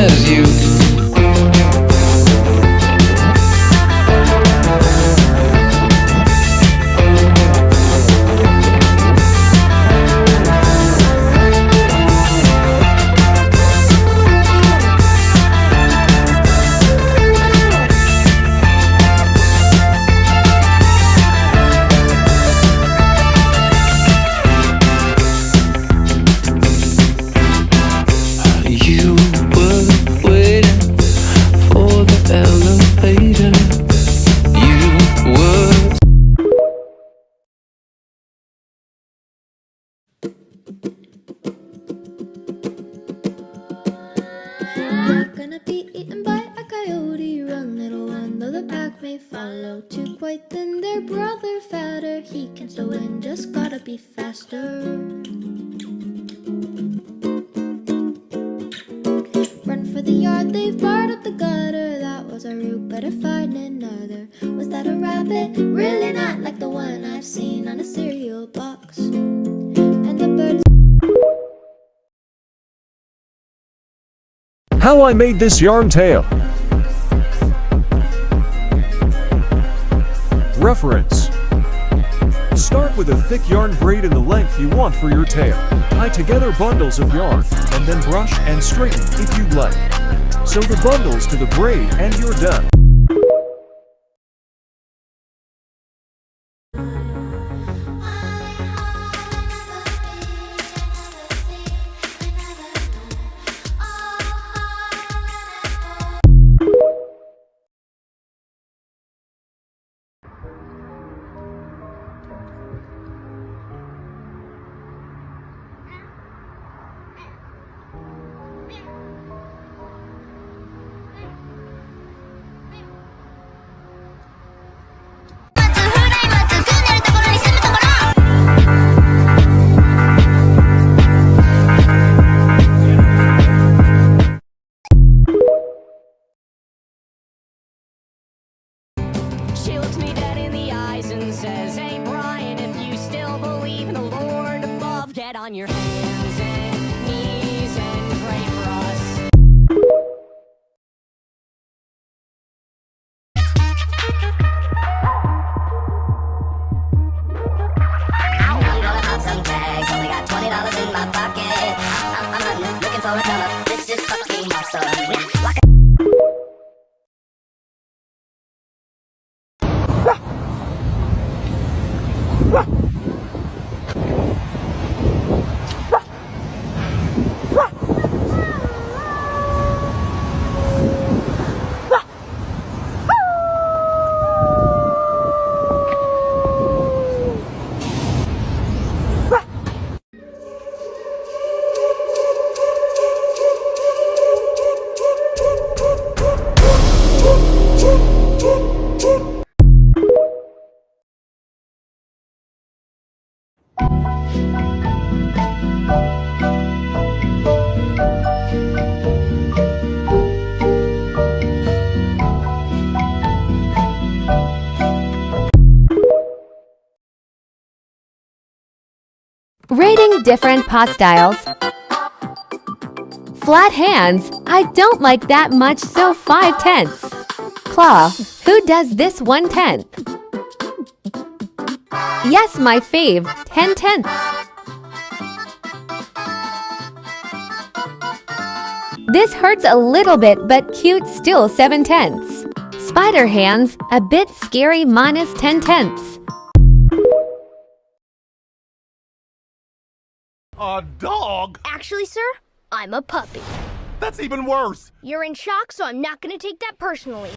as you. You were waiting for the elevator. You were. You're gonna be eaten by a coyote. Run, little one, though the pack may follow. Too quite thin, their brother fatter. He can still win, just gotta be faster. Run for the yard, they've barred up the gutter. That was a route, better find another. Was that a rabbit? Really not like the one I've seen on a cereal box. And the birds. How I made this yarn tail. Reference. Start with a thick yarn braid in the length you want for your tail. Tie together bundles of yarn, and then brush and straighten if you'd like. Sew the bundles to the braid and you're done. She looks me dead in the eyes and says, "Hey Brian, if you still believe in the Lord above, get on your hands and knees and pray for us." I'm gonna pop some tags, only got $20 in my pocket. I'm not looking for a dollar, this is fucking awesome. Like Rating different paw styles. Flat hands, I don't like that much, so 5/10. Claw, who does this 1/10? Yes, my fave, 10/10. This hurts a little bit, but cute, still 7/10. Spider hands, a bit scary, minus 10/10. A dog? Actually, sir, I'm a puppy. That's even worse. You're in shock, so I'm not gonna take that personally.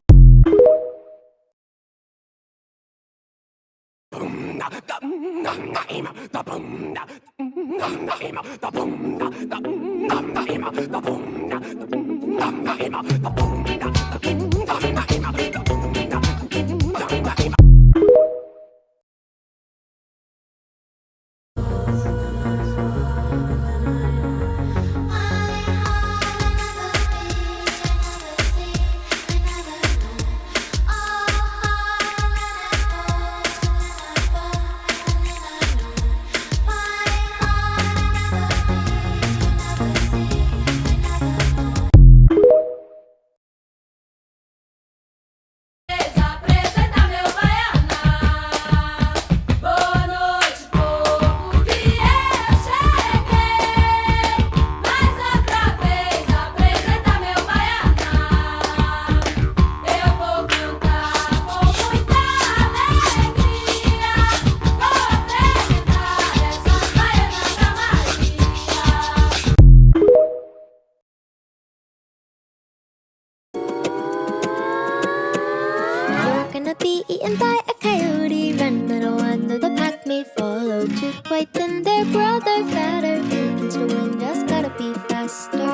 gonna be eaten by a coyote. Run, little one, though the pack may follow. Two quite thin, their brother fatter. Against the wind, just gotta be faster.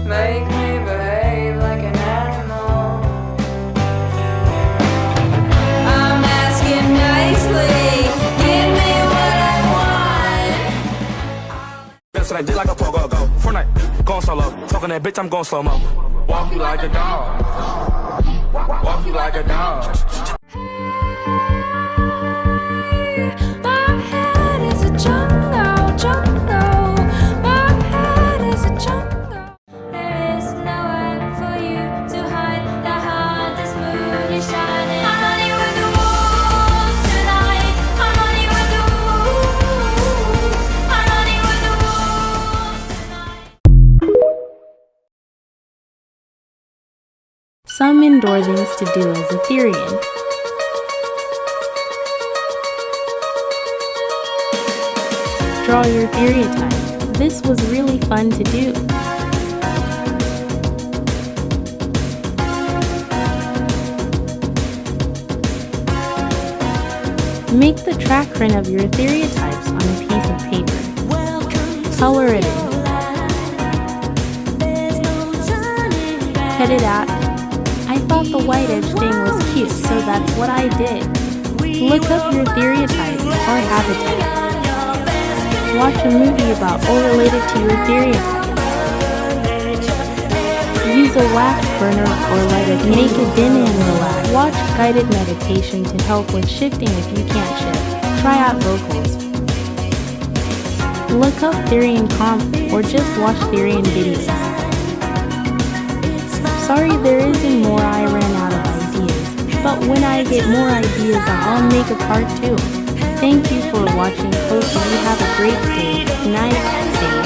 Make me behave like an animal. I'm asking nicely. Give me what I want. That's what I did like a pogo go. Fortnite, going solo. Talking that bitch, I'm going slow mo. Walk you like a dog. Walk you like a dog. My head is a jungle, jungle. My head is a jungle. There is nowhere for you to hide. The hardest moon is shining. I'm running with the wolves tonight. I'm running with the wolves. I'm running with the wolves tonight. Some indoor things to do as a Therian. Draw your stereotype. This was really fun to do. Make the track print of your stereotypes on a piece of paper. Color it in. Cut it out. I thought the white edge thing was cute, so that's what I did. Look up your stereotype or habitat. Watch a movie about or related to your stereotype. Use a wax burner or let it make a dim and relax. Watch guided meditation to help with shifting if you can't shift. Try out vocals. Look up Therian comp or just watch Therian videos. Sorry there isn't more, I ran out of ideas. But when I get more ideas, I'll make a part 2. Thank you for watching. Hope you have a great day, night, safe.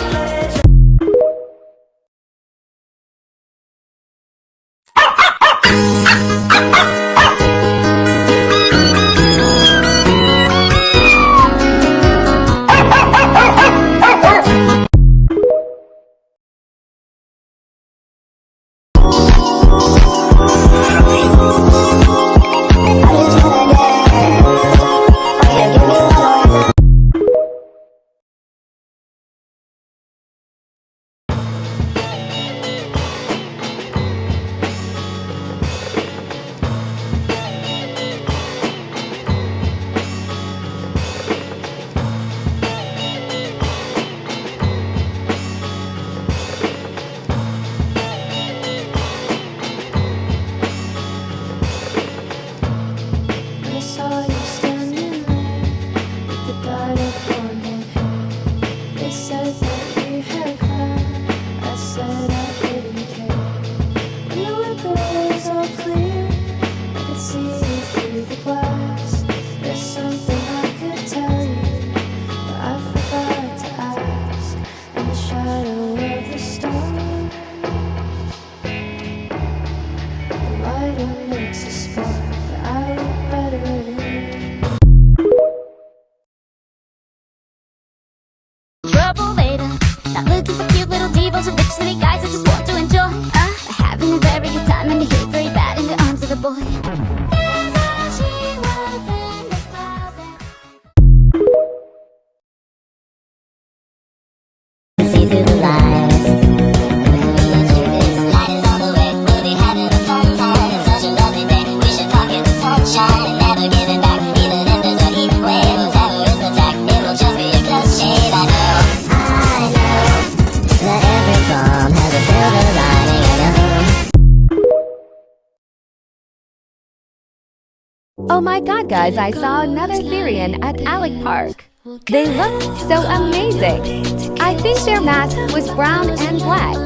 Troublemaker, not looking for cute little divas or rich city guys that just want to enjoy. Having a very good time and behave very bad in the arms of a boy. See through the lies. Light is on the way, we'll be having a fun time. It's such a lovely day, we should pocket the sunshine and never give it back, even if there's a heat wave. Whatever is attack, it'll just be a close shave. I know that every bomb has a silver lining. I know. Oh my god guys, I saw another Therian at Alec Park. They looked so amazing. I think their mask was brown and black.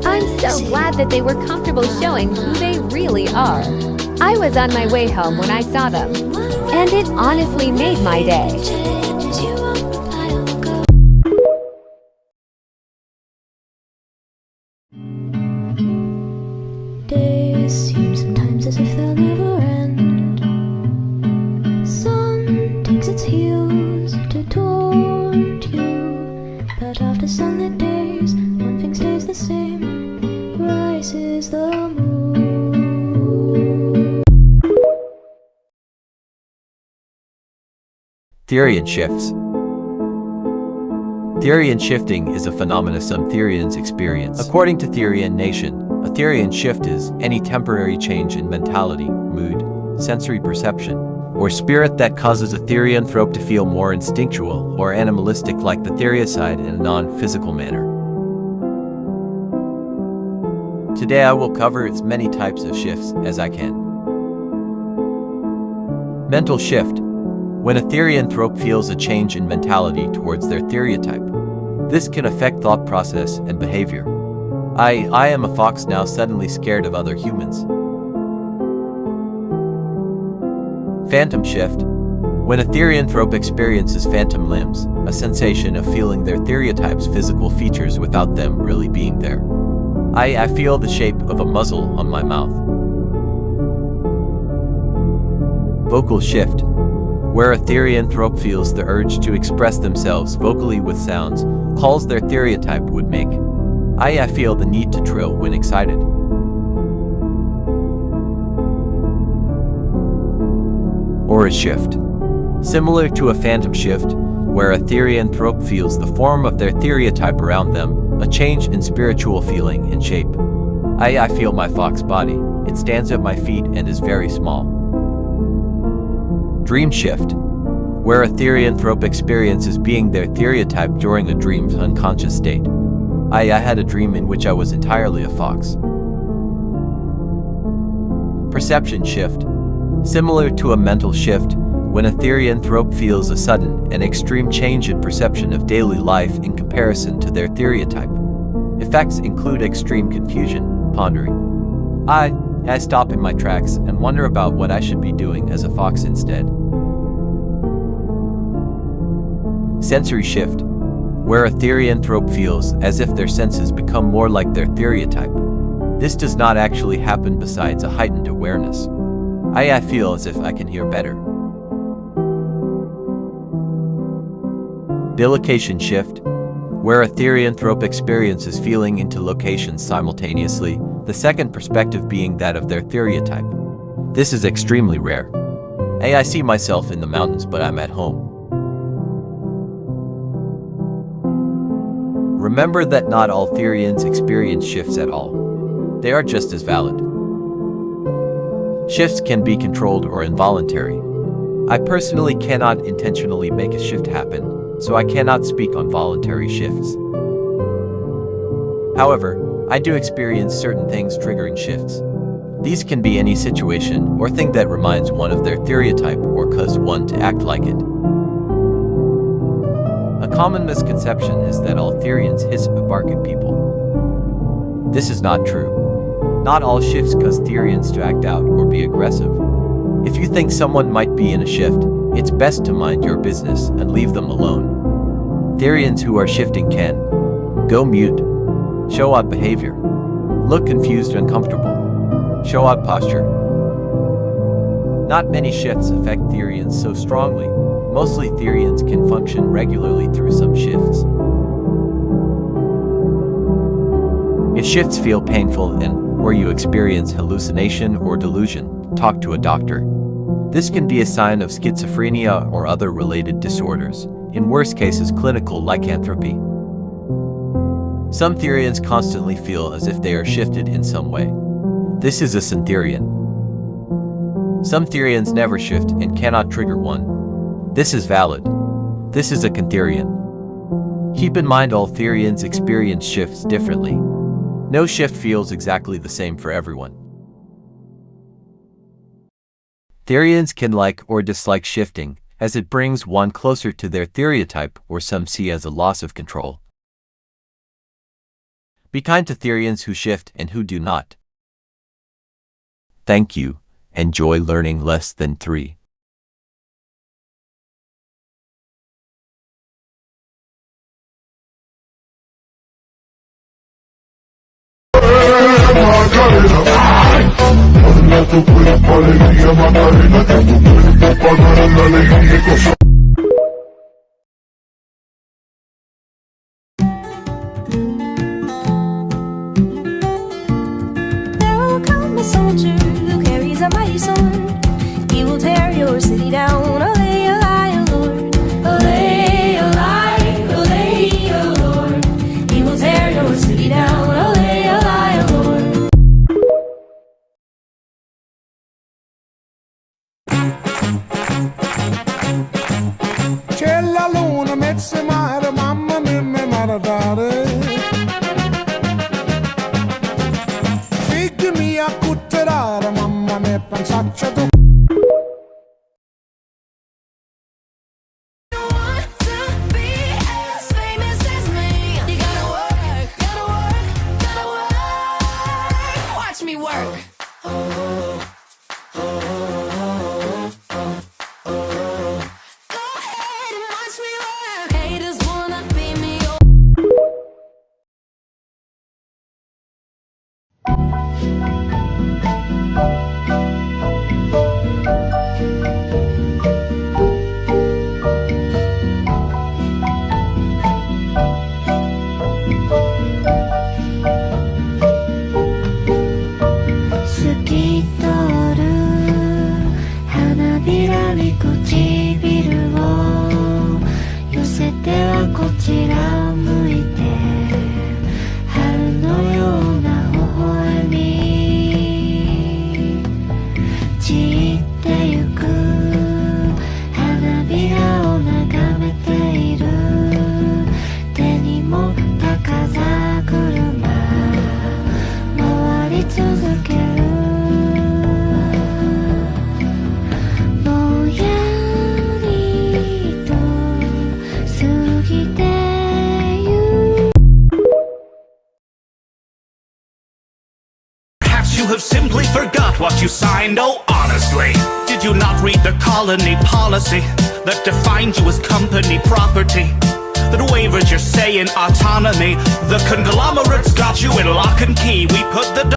I'm so glad that they were comfortable showing who they really are. I was on my way home when I saw them, and it honestly made my day. seems sometimes as if they'll never end. Sun takes its heels to taunt you, but after sunlit days, one thing stays the same: rises the moon. Therian shifts. Therian shifting is a phenomena some Therians experience. According to Therian Nation, a Therian shift is any temporary change in mentality, mood, sensory perception, or spirit that causes a therianthrope to feel more instinctual or animalistic like the theriacide in a non-physical manner. Today I will cover as many types of shifts as I can. Mental shift. When a therianthrope feels a change in mentality towards their theriatype, this can affect thought process and behavior. I am a fox now suddenly scared of other humans. Phantom shift. When a therianthrope experiences phantom limbs, a sensation of feeling their theriatype's physical features without them really being there. I feel the shape of a muzzle on my mouth. Vocal shift. Where a therianthrope feels the urge to express themselves vocally with sounds, calls their theriatype would make. I feel the need to trill when excited. Aura shift. Similar to a phantom shift, where a therianthrope feels the form of their theriatype around them, a change in spiritual feeling and shape. I feel my fox body. It stands at my feet and is very small. Dream shift. Where a therianthrope experiences being their theriatype during a dream's unconscious state. I had a dream in which I was entirely a fox. Perception shift. Similar to a mental shift, when a therianthrope feels a sudden and extreme change in perception of daily life in comparison to their theriatype. Effects include extreme confusion, pondering. I stop in my tracks and wonder about what I should be doing as a fox instead. Sensory shift. Where a therianthrope feels as if their senses become more like their theriatype. This does not actually happen besides a heightened awareness. I feel as if I can hear better. Bilocation shift. Where a therianthrope experiences feeling into locations simultaneously, the second perspective being that of their theriatype. This is extremely rare. I see myself in the mountains but I'm at home. Remember that not all Therians experience shifts at all. They are just as valid. Shifts can be controlled or involuntary. I personally cannot intentionally make a shift happen, so I cannot speak on voluntary shifts. However, I do experience certain things triggering shifts. These can be any situation or thing that reminds one of their theriatype or cause one to act like it. A common misconception is that all Therians hiss or bark at people. This is not true. Not all shifts cause Therians to act out or be aggressive. If you think someone might be in a shift, it's best to mind your business and leave them alone. Therians who are shifting can go mute, show odd behavior, look confused or uncomfortable, show odd posture. Not many shifts affect Therians so strongly. Mostly Therians can function regularly through some shifts. If shifts feel painful or you experience hallucination or delusion, talk to a doctor. This can be a sign of schizophrenia or other related disorders, in worst cases clinical lycanthropy. Some Therians constantly feel as if they are shifted in some way. This is a syntherian. Some Therians never shift and cannot trigger one. This is valid. This is a cantherian. Keep in mind all Therians experience shifts differently. No shift feels exactly the same for everyone. Therians can like or dislike shifting, as it brings one closer to their theriatype or some see as a loss of control. Be kind to Therians who shift and who do not. Thank you. Enjoy learning less than 3. There will come a soldier who carries a mighty sword. He will tear your city down. Olay, olay, Lord. Olay, olay, olay, Lord. He will tear your city down. Olay, olay, Lord. C'è la luna, mezza mare, mamma mia, mi maradare. Figli mia, cutterare, mamma mia, pensaccia tu. Watch me work. Go ahead and watch me work. Haters wanna beat me up.透き通る花びらに唇を寄せてはこちらを向いて春のような微笑み散ってゆく花びらを眺めている手に持った風車回り続けるぼんやりと過ぎてゆく Perhaps you have simply forgot what you signed, oh honestly. Did you not read the colony policy that defined you as company property? That waivers your say in autonomy. The conglomerates got you in lock and key. We put the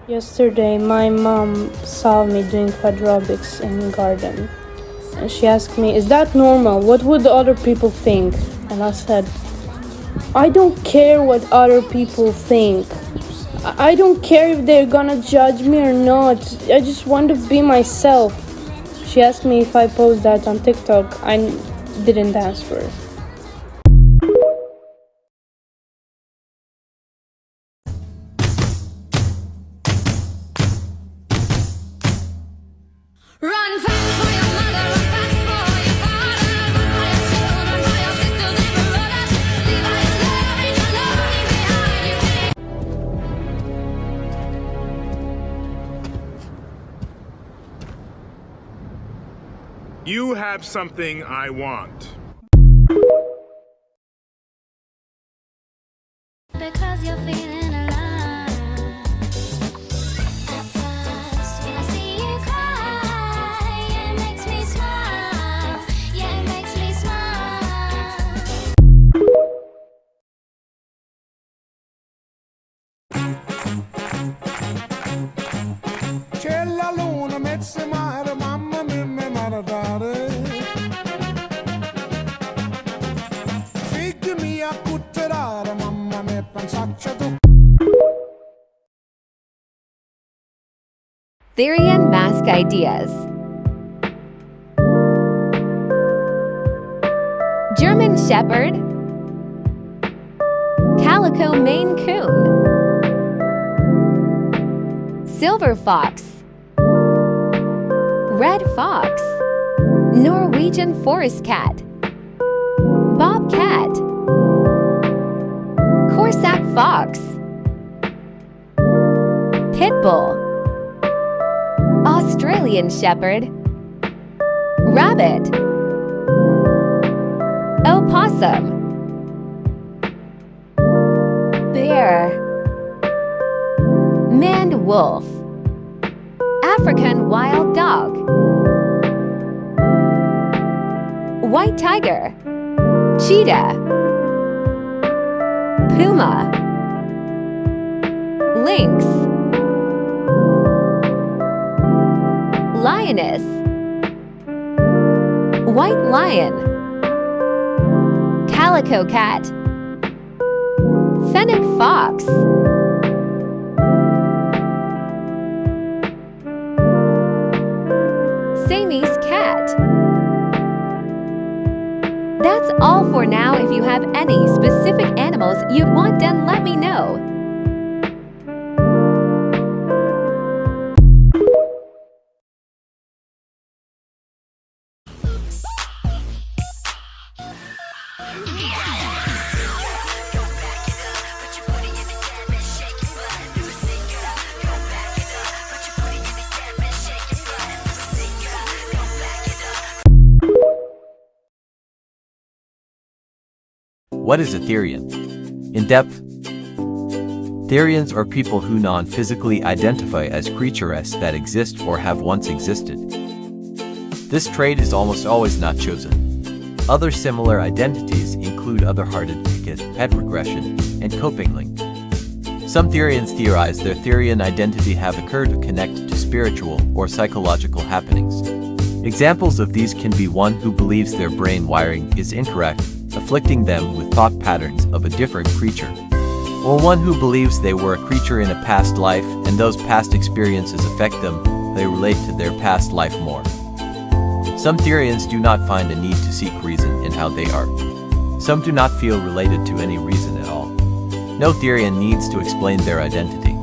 Yesterday, my mom saw me doing quadrobics in the garden. And she asked me, is that normal? What would the other people think? And I said, I don't care what other people think. I don't care if they're gonna judge me or not. I just want to be myself. She asked me if I post that on TikTok. I didn't answer. Run fast for your mother, run fast for your father, run for your children, for your sisters and brothers. Leave all your love and your love behind you. You have something I want. Because you're feeling alive. At first, when I see you cry, it makes me smile. Yeah, it makes me smile. C'è la luna, mezza mare, mamma mia, mi maradare. Figli mia, cutterare, mamma mia, pensaccia tu. Therian mask ideas. German Shepherd, Calico Maine Coon, Silver Fox, Red Fox, Norwegian Forest Cat, Bobcat, Corsac Fox, Pitbull, Australian Shepherd, Rabbit, Opossum, Bear, Maned Wolf, African Wild Dog, White Tiger, Cheetah, Puma, Lynx, Lioness, White Lion, Calico Cat, Fennec Fox, Siamese Cat. That's all for now. If you have any specific animals you'd want, then let me know. What is a Therian? In depth, Therians are people who non-physically identify as creatures that exist or have once existed. This trait is almost always not chosen. Other similar identities include other-hearted ticket, head regression, and coping link. Some Therians theorize their Therian identity have occurred to connect to spiritual or psychological happenings. Examples of these can be one who believes their brain wiring is incorrect, afflicting them with thought patterns of a different creature, or one who believes they were a creature in a past life and those past experiences affect them, they relate to their past life more. Some Therians do not find a need to seek reason in how they are. Some do not feel related to any reason at all. No Therian needs to explain their identity.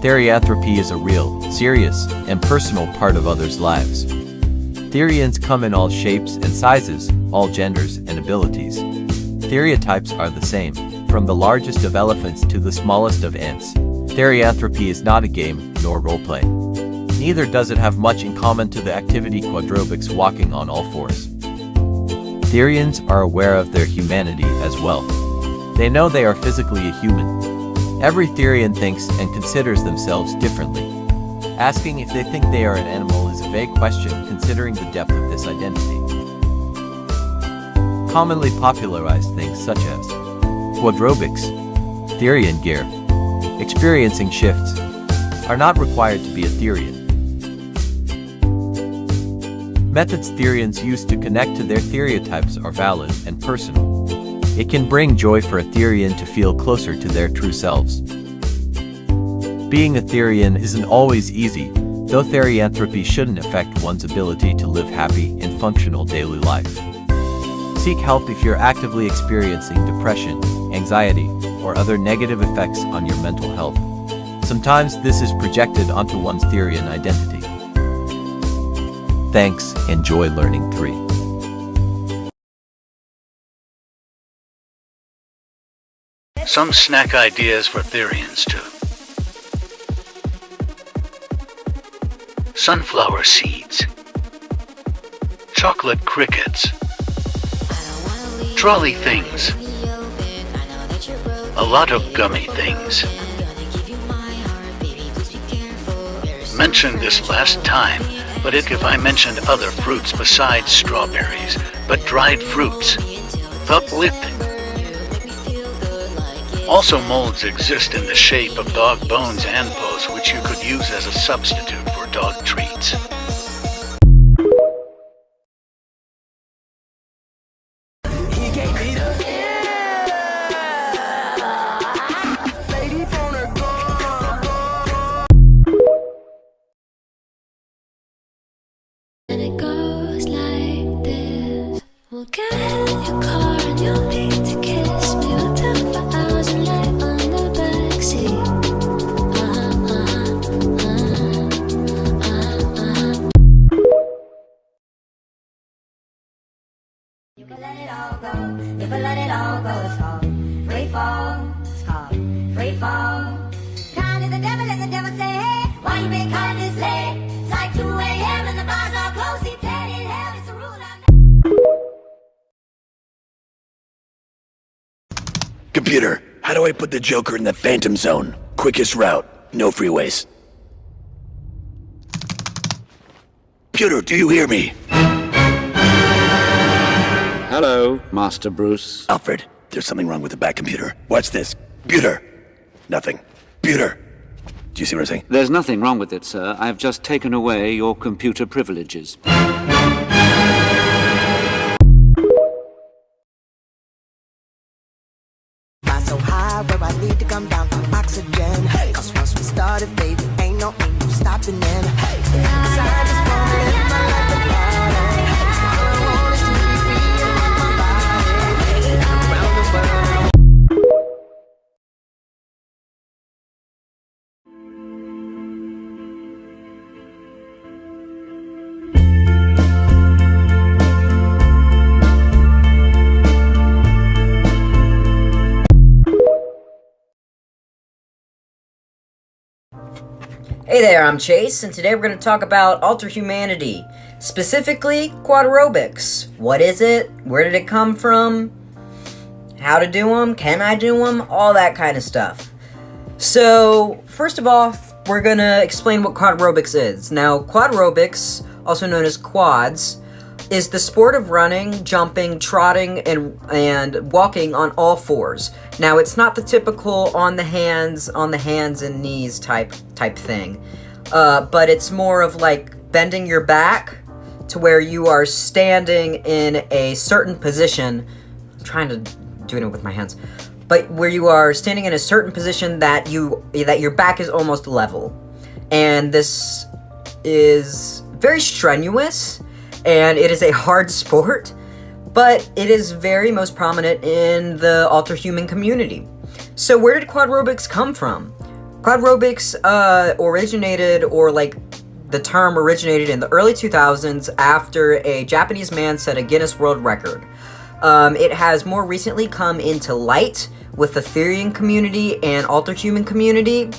Therianthropy is a real, serious, and personal part of others' lives. Therians come in all shapes and sizes, all genders and abilities. Theriatypes are the same, from the largest of elephants to the smallest of ants. Therianthropy is not a game, nor roleplay. Neither does it have much in common to the activity Quadrobics walking on all fours. Therians are aware of their humanity as well. They know they are physically a human. Every Therian thinks and considers themselves differently. Asking if they think they are an animal is a vague question considering the depth of this identity. Commonly popularized things such as Quadrobics, Therian gear, experiencing shifts, are not required to be a Therian. Methods Therians use to connect to their Theriatypes are valid and personal. It can bring joy for a Therian to feel closer to their true selves. Being a Therian isn't always easy, though therianthropy shouldn't affect one's ability to live happy and functional daily life. Seek help if you're actively experiencing depression, anxiety, or other negative effects on your mental health. Sometimes this is projected onto one's Therian identity. Thanks, enjoy learning 3. Some snack ideas for Therians too. Sunflower seeds, chocolate crickets, trolley things, a lot of gummy things. Mentioned this last time, but if I mentioned other fruits besides strawberries, but dried fruits, uplifting. Also, molds exist in the shape of dog bones and pus, which you could use as a substitute for dog treats. And it goes like this. We'll get in your car and you'll need to kiss me. We'll talk for hours and lay on the backseat. You can let it all go. You can let it all go. It's called free fall. It's called free fall. Kind of the devil and the devil say, hey, why you been calling this late? It's like 2 a.m. and the bars all closed. He's dead in hell. It's a rule Computer, how do I put the Joker in the Phantom Zone? Quickest route, no freeways. Computer, do you hear me? Hello, Master Bruce. Alfred, there's something wrong with the back computer. Watch this. Computer. Nothing. Computer. Do you see what I'm saying? There's nothing wrong with it, sir. I've just taken away your computer privileges. Fly so high where I need to come down for oxygen. Cause once we started, baby, ain't no stopping in. Cause I just wanna live my life without it. All I want is to be free and rock my body around the world. Hey there, I'm Chase, and today we're going to talk about alter humanity, specifically Quadrobics. What is it? Where did it come from? How to do them? Can I do them? All that kind of stuff. So, first of all, we're going to explain what Quadrobics is. Now, Quadrobics, also known as quads, is the sport of running, jumping, trotting, and walking on all fours. Now, it's not the typical on the hands and knees type thing, but it's more of like bending your back to where you are standing in a certain position. I'm trying to do it with my hands, but where you are standing in a certain position that your back is almost level, and this is very strenuous. And it is a hard sport, but it is very most prominent in the alter-human community. So where did Quadrobics come from? Quadrobics originated, or like the term originated in the early 2000s after a Japanese man set a Guinness World Record. It has more recently come into light with the Therian community and alter-human community,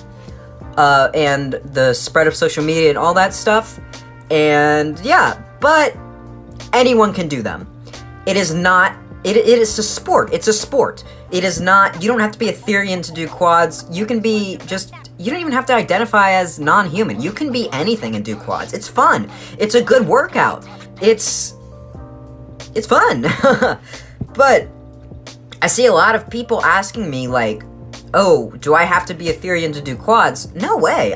and the spread of social media and all that stuff. And yeah, but anyone can do them. It is not, it is a sport. It's a sport. It is not, you don't have to be a Therian to do quads. You can be just, you don't even have to identify as non-human. You can be anything and do quads. It's fun. It's a good workout. It's fun. But I see a lot of people asking me like, oh, do I have to be a Therian to do quads? No way,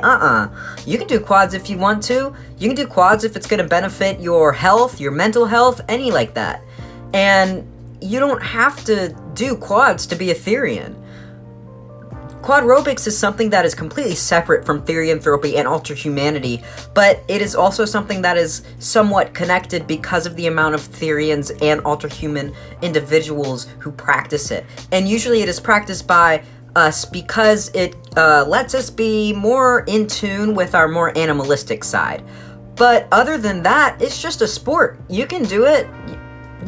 You can do quads if you want to. You can do quads if it's going to benefit your health, your mental health, any like that. And you don't have to do quads to be a Therian. Quadrobics is something that is completely separate from therianthropy and alterhumanity, but it is also something that is somewhat connected because of the amount of Therians and alterhuman individuals who practice it. And usually it is practiced by us because it lets us be more in tune with our more animalistic side. But other than that, it's just a sport. You can do it.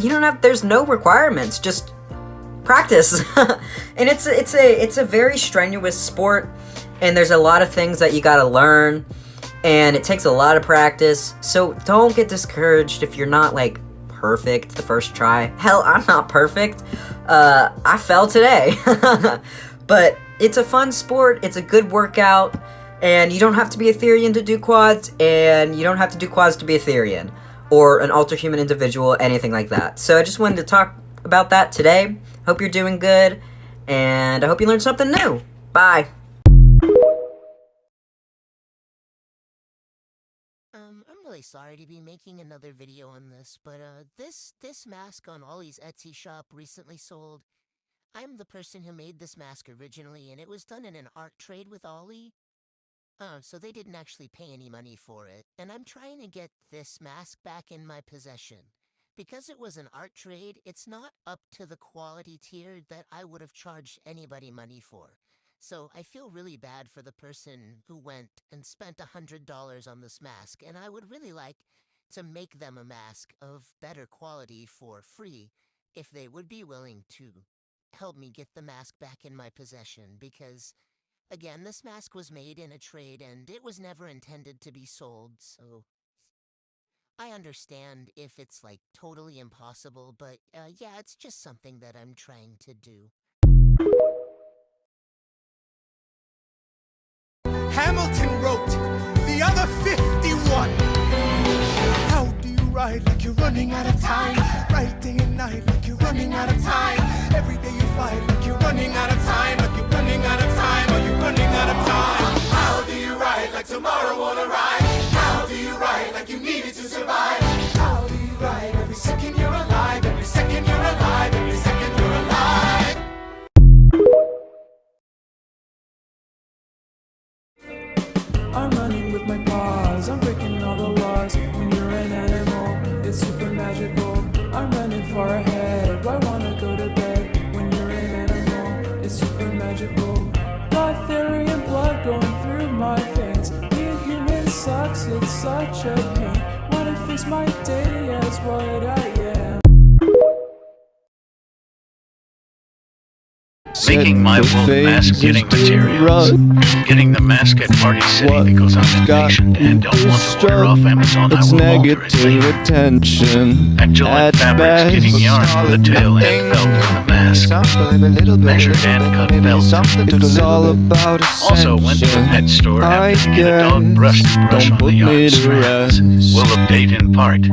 You don't have, there's no requirements, just practice. And it's a very strenuous sport, and there's a lot of things that you gotta learn, and it takes a lot of practice. So don't get discouraged if you're not like perfect the first try. Hell, I'm not perfect. I fell today. But it's a fun sport, it's a good workout, and you don't have to be a Therian to do quads, and you don't have to do quads to be a Therian, or an alterhuman individual, anything like that. So I just wanted to talk about that today. Hope you're doing good, and I hope you learned something new. Bye! I'm really sorry to be making another video on this, but this mask on Ollie's Etsy shop recently sold. I'm the person who made this mask originally, and it was done in an art trade with Ollie. So they didn't actually pay any money for it, and I'm trying to get this mask back in my possession. Because it was an art trade, it's not up to the quality tier that I would have charged anybody money for. So I feel really bad for the person who went and spent $100 on this mask, and I would really like to make them a mask of better quality for free if they would be willing to help me get the mask back in my possession, because again, this mask was made in a trade and it was never intended to be sold, so I understand if it's like totally impossible, but yeah, it's just something that I'm trying to do. Hamilton wrote, the other 51. How do you ride like you're running out of time? Right day and night like you're running out of time. Every day you fight like you're running out of time. Like you're running out of time, or you're running out of time. How do you ride like tomorrow won't arrive? How do you ride like you needed to survive? How do you ride every second you're alive? Every second you're alive, every second you're alive. I'm running with my paws, I'm breaking all the laws. When you're an animal, it's super magical. I'm running far ahead, why wanna go to bed? When you're an animal, it's super magical. Got Therian blood going through my veins. Being human sucks, it's such a pain. Wanna fix my day as what I am. Making my wool mask, getting materials, getting the mask at Party City that goes on vacation and don't want to order off Amazon. I will alter it later. At Gillette Fabrics, getting yarn for the tail and felt for the mask. Measured and cut felt. Also went to a pet store after to get a dog brush to brush on the yard strands. Will update in part.